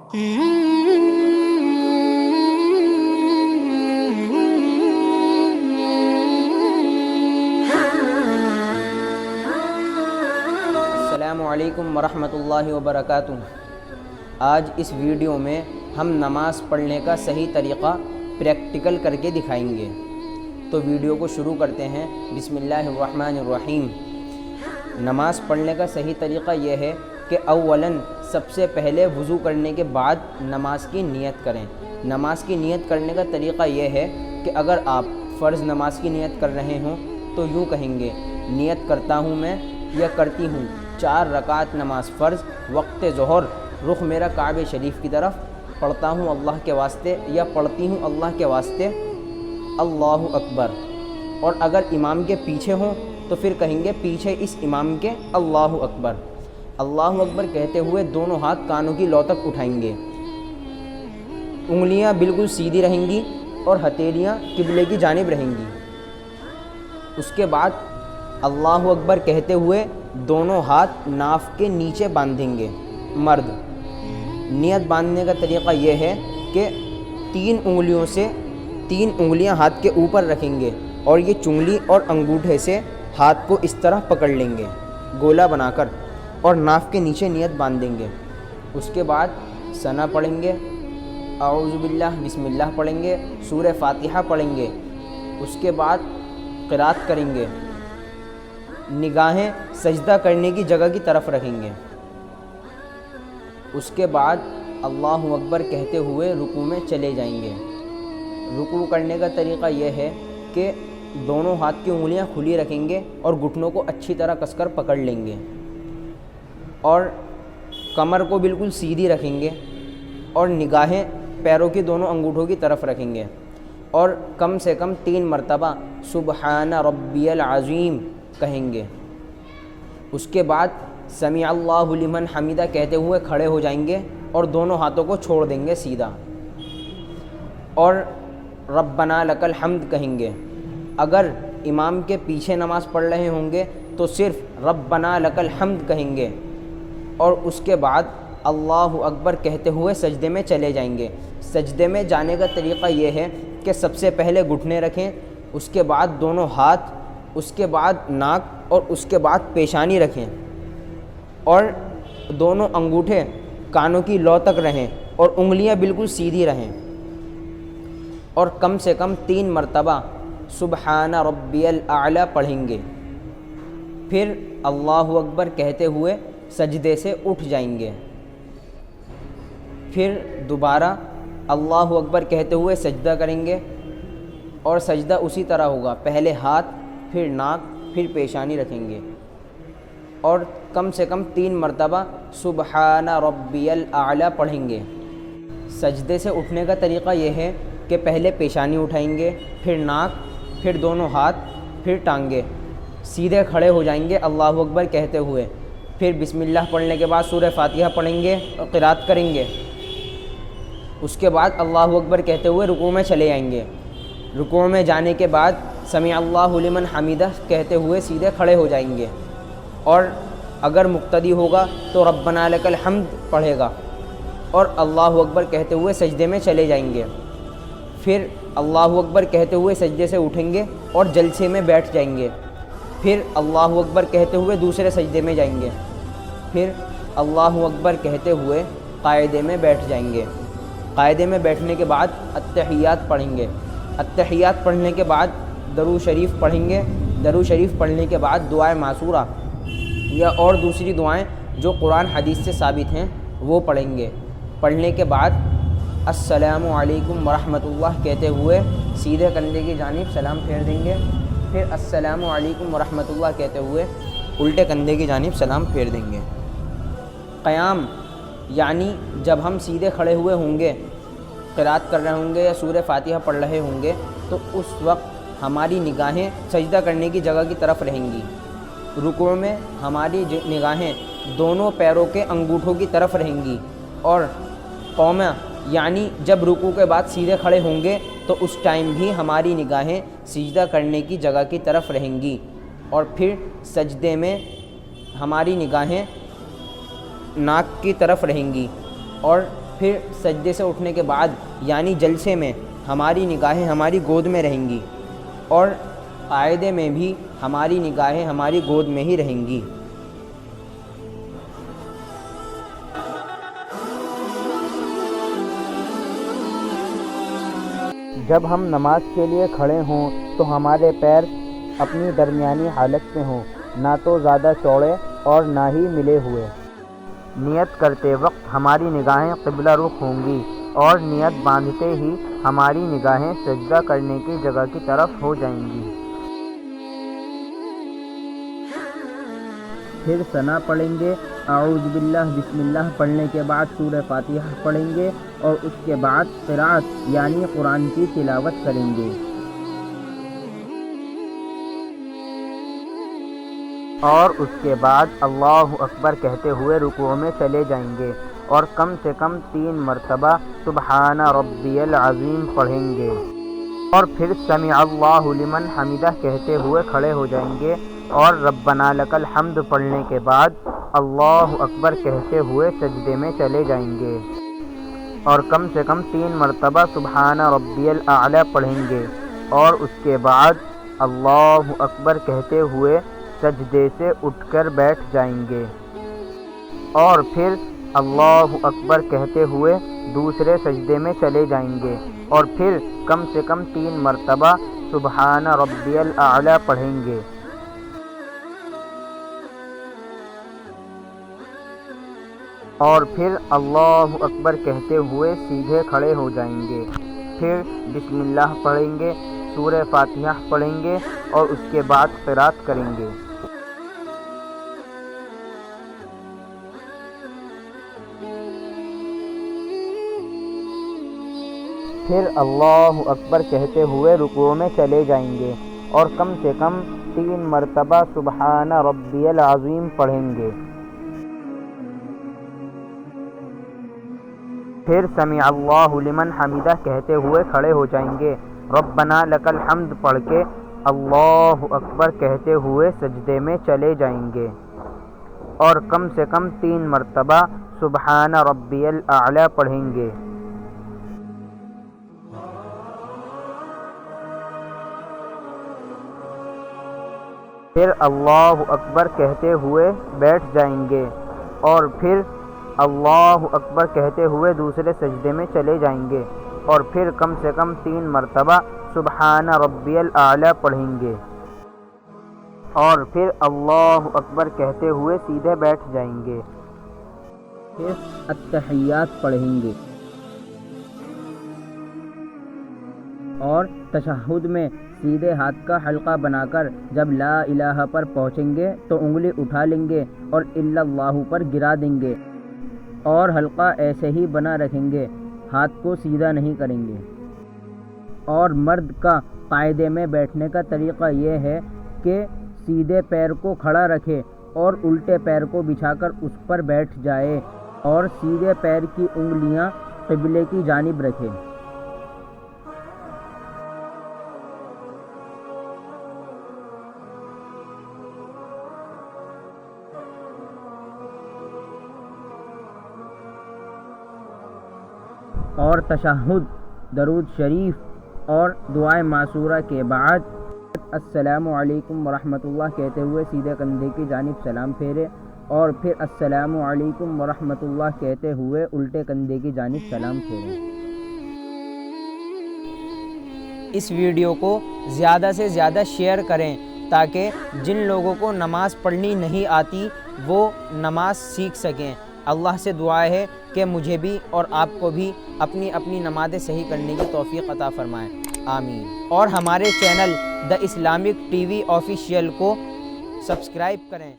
السلام علیکم ورحمۃ اللہ وبرکاتہ۔ آج اس ویڈیو میں ہم نماز پڑھنے کا صحیح طریقہ پریکٹیکل کر کے دکھائیں گے۔ تو ویڈیو کو شروع کرتے ہیں۔ بسم اللہ الرحمن الرحیم۔ نماز پڑھنے کا صحیح طریقہ یہ ہے کہ اولاً سب سے پہلے وضو کرنے کے بعد نماز کی نیت کریں۔ نماز کی نیت کرنے کا طریقہ یہ ہے کہ اگر آپ فرض نماز کی نیت کر رہے ہوں تو یوں کہیں گے: نیت کرتا ہوں میں یا کرتی ہوں 4 رکعت نماز فرض وقت ظہر، رخ میرا کعبہ شریف کی طرف، پڑھتا ہوں اللہ کے واسطے یا پڑھتی ہوں اللہ کے واسطے اللہ اکبر۔ اور اگر امام کے پیچھے ہوں تو پھر کہیں گے پیچھے اس امام کے اللہ اکبر۔ اللہ اکبر کہتے ہوئے دونوں ہاتھ کانوں کی لو تک اٹھائیں گے، انگلیاں بالکل سیدھی رہیں گی اور ہتھیلیاں قبلے کی جانب رہیں گی۔ اس کے بعد اللہ اکبر کہتے ہوئے دونوں ہاتھ ناف کے نیچے باندھیں گے مرد۔ نیت باندھنے کا طریقہ یہ ہے کہ 3 انگلیاں ہاتھ کے اوپر رکھیں گے اور یہ چنگلی اور انگوٹھے سے ہاتھ کو اس طرح پکڑ لیں گے گولا بنا کر، اور ناف کے نیچے نیت باندھ دیں گے۔ اس کے بعد ثنا پڑھیں گے، اعوذ باللہ بسم اللہ پڑھیں گے، سورہ فاتحہ پڑھیں گے۔ اس کے بعد قرات کریں گے، نگاہیں سجدہ کرنے کی جگہ کی طرف رکھیں گے۔ اس کے بعد اللہ اکبر کہتے ہوئے رکوع میں چلے جائیں گے۔ رکوع کرنے کا طریقہ یہ ہے کہ دونوں ہاتھ کی انگلیاں کھلی رکھیں گے اور گھٹنوں کو اچھی طرح کس کر پکڑ لیں گے، اور کمر کو بالکل سیدھی رکھیں گے، اور نگاہیں پیروں کی دونوں انگوٹھوں کی طرف رکھیں گے، اور کم سے کم 3 مرتبہ سبحان ربی العظیم کہیں گے۔ اس کے بعد سمیع اللہ لمن حمیدہ کہتے ہوئے کھڑے ہو جائیں گے اور دونوں ہاتھوں کو چھوڑ دیں گے سیدھا، اور ربنا لک الحمد کہیں گے۔ اگر امام کے پیچھے نماز پڑھ رہے ہوں گے تو صرف ربنا لک الحمد کہیں گے، اور اس کے بعد اللہ اکبر کہتے ہوئے سجدے میں چلے جائیں گے۔ سجدے میں جانے کا طریقہ یہ ہے کہ سب سے پہلے گھٹنے رکھیں، اس کے بعد دونوں ہاتھ، اس کے بعد ناک، اور اس کے بعد پیشانی رکھیں، اور دونوں انگوٹھے کانوں کی لو تک رہیں اور انگلیاں بالکل سیدھی رہیں، اور کم سے کم 3 مرتبہ سبحان ربی الاعلی پڑھیں گے۔ پھر اللہ اکبر کہتے ہوئے سجدے سے اٹھ جائیں گے۔ پھر دوبارہ اللہ اکبر کہتے ہوئے سجدہ کریں گے، اور سجدہ اسی طرح ہوگا، پہلے ہاتھ، پھر ناک، پھر پیشانی رکھیں گے، اور کم سے کم 3 مرتبہ سبحان ربی الاعلی پڑھیں گے۔ سجدے سے اٹھنے کا طریقہ یہ ہے کہ پہلے پیشانی اٹھائیں گے، پھر ناک، پھر دونوں ہاتھ، پھر ٹانگیں، سیدھے کھڑے ہو جائیں گے اللہ اکبر کہتے ہوئے۔ پھر بسم اللہ پڑھنے کے بعد سورہ فاتحہ پڑھیں گے اور قرات کریں گے۔ اس کے بعد اللہ اکبر کہتے ہوئے رکوع میں چلے جائیں گے۔ رکوع میں جانے کے بعد سمیع اللہ لمن حمیدہ کہتے ہوئے سیدھے کھڑے ہو جائیں گے، اور اگر مقتدی ہوگا تو ربنا لک الحمد پڑھے گا، اور اللہ اکبر کہتے ہوئے سجدے میں چلے جائیں گے۔ پھر اللہ اکبر کہتے ہوئے سجدے سے اٹھیں گے اور جلسے میں بیٹھ جائیں گے۔ پھر اللہ اکبر کہتے ہوئے دوسرے سجدے میں جائیں گے۔ پھر اللہ اکبر کہتے ہوئے قاعدے میں بیٹھ جائیں گے۔ قاعدے میں بیٹھنے کے بعد التحیات پڑھیں گے۔ التحیات پڑھنے کے بعد درود شریف پڑھیں گے۔ درود شریف پڑھنے کے بعد دعائے معصورہ یا اور دوسری دعائیں جو قرآن حدیث سے ثابت ہیں وہ پڑھیں گے۔ پڑھنے کے بعد السلام علیکم ورحمۃ اللہ کہتے ہوئے سیدھے کندھے کی جانب سلام پھیر دیں گے۔ پھر السلام علیکم ورحمۃ اللہ کہتے ہوئے الٹے کندھے کی جانب سلام پھیر دیں گے۔ قیام یعنی جب ہم سیدھے کھڑے ہوئے ہوں گے، قرات کر رہے ہوں گے یا سورہ فاتحہ پڑھ رہے ہوں گے، تو اس وقت ہماری نگاہیں سجدہ کرنے کی جگہ کی طرف رہیں گی۔ رکوع میں ہماری نگاہیں دونوں پیروں کے انگوٹھوں کی طرف رہیں گی، اور قومہ یعنی جب رکوع کے بعد سیدھے کھڑے ہوں گے تو اس ٹائم بھی ہماری نگاہیں سجدہ کرنے کی جگہ کی طرف رہیں گی، اور پھر سجدے میں ہماری نگاہیں ناک کی طرف رہیں گی، اور پھر سجدے سے اٹھنے کے بعد یعنی جلسے میں ہماری نگاہیں ہماری گود میں رہیں گی، اور قاعدے میں بھی ہماری نگاہیں ہماری گود میں ہی رہیں گی۔ جب ہم نماز کے لیے کھڑے ہوں تو ہمارے پیر اپنی درمیانی حالت میں ہوں، نہ تو زیادہ چوڑے اور نہ ہی ملے ہوئے۔ نیت کرتے وقت ہماری نگاہیں قبلہ رخ ہوں گی، اور نیت باندھتے ہی ہماری نگاہیں سجدہ کرنے کی جگہ کی طرف ہو جائیں گی۔ پھر ثنا پڑھیں گے، اعوذ باللہ بسم اللہ پڑھنے کے بعد سورہ فاتحہ پڑھیں گے، اور اس کے بعد قرأت یعنی قرآن کی تلاوت کریں گے، اور اس کے بعد اللہ اکبر کہتے ہوئے رکوع میں چلے جائیں گے، اور کم سے کم 3 مرتبہ سبحان ربی العظیم پڑھیں گے، اور پھر سمع اللہ لمن حمدہ کہتے ہوئے کھڑے ہو جائیں گے، اور ربنا لک الحمد پڑھنے کے بعد اللہ اکبر کہتے ہوئے سجدے میں چلے جائیں گے، اور کم سے کم 3 مرتبہ سبحان ربی الاعلی پڑھیں گے، اور اس کے بعد اللہ اکبر کہتے ہوئے سجدے سے اٹھ کر بیٹھ جائیں گے، اور پھر اللہ اکبر کہتے ہوئے دوسرے سجدے میں چلے جائیں گے، اور پھر کم سے کم 3 مرتبہ سبحان ربی الاعلی پڑھیں گے، اور پھر اللہ اکبر کہتے ہوئے سیدھے کھڑے ہو جائیں گے، پھر بسم اللہ پڑھیں گے، سورہ فاتحہ پڑھیں گے، اور اس کے بعد قرأت کریں گے۔ پھر اللہ اکبر کہتے ہوئے رکوع میں چلے جائیں گے، اور کم سے کم 3 مرتبہ سبحان ربی العظیم پڑھیں گے، پھر سمع اللہ لمن حمدہ کہتے ہوئے کھڑے ہو جائیں گے، ربنا لک الحمد پڑھ کے اللہ اکبر کہتے ہوئے سجدے میں چلے جائیں گے، اور کم سے کم 3 مرتبہ سبحان ربی الاعلی پڑھیں گے، پھر اللہ اکبر کہتے ہوئے بیٹھ جائیں گے، اور پھر اللہ اکبر کہتے ہوئے دوسرے سجدے میں چلے جائیں گے، اور پھر کم سے کم 3 مرتبہ سبحان ربی الاعلی پڑھیں گے، اور پھر اللہ اکبر کہتے ہوئے سیدھے بیٹھ جائیں گے، پھر التحیات پڑھیں گے، اور تشہد میں سیدھے ہاتھ کا حلقہ بنا کر جب لا الہ پر پہنچیں گے تو انگلی اٹھا لیں گے اور الا اللہ پر گرا دیں گے، اور حلقہ ایسے ہی بنا رکھیں گے، ہاتھ کو سیدھا نہیں کریں گے۔ اور مرد کا قاعدے میں بیٹھنے کا طریقہ یہ ہے کہ سیدھے پیر کو کھڑا رکھے اور الٹے پیر کو بچھا کر اس پر بیٹھ جائے، اور سیدھے پیر کی انگلیاں قبلے کی جانب رکھے۔ اور تشہد، درود شریف اور دعائے معصورہ کے بعد السلام علیکم ورحمۃ اللہ کہتے ہوئے سیدھے کندھے کی جانب سلام پھیرے، اور پھر السلام علیکم ورحمۃ اللہ کہتے ہوئے الٹے کندھے کی جانب سلام پھیرے۔ اس ویڈیو کو زیادہ سے زیادہ شیئر کریں تاکہ جن لوگوں کو نماز پڑھنی نہیں آتی وہ نماز سیکھ سکیں۔ اللہ سے دعا ہے کہ مجھے بھی اور آپ کو بھی اپنی اپنی نمازیں صحیح کرنے کی توفیق عطا فرمائے، آمین۔ اور ہمارے channel the Islamic T V official کو سبسکرائب کریں۔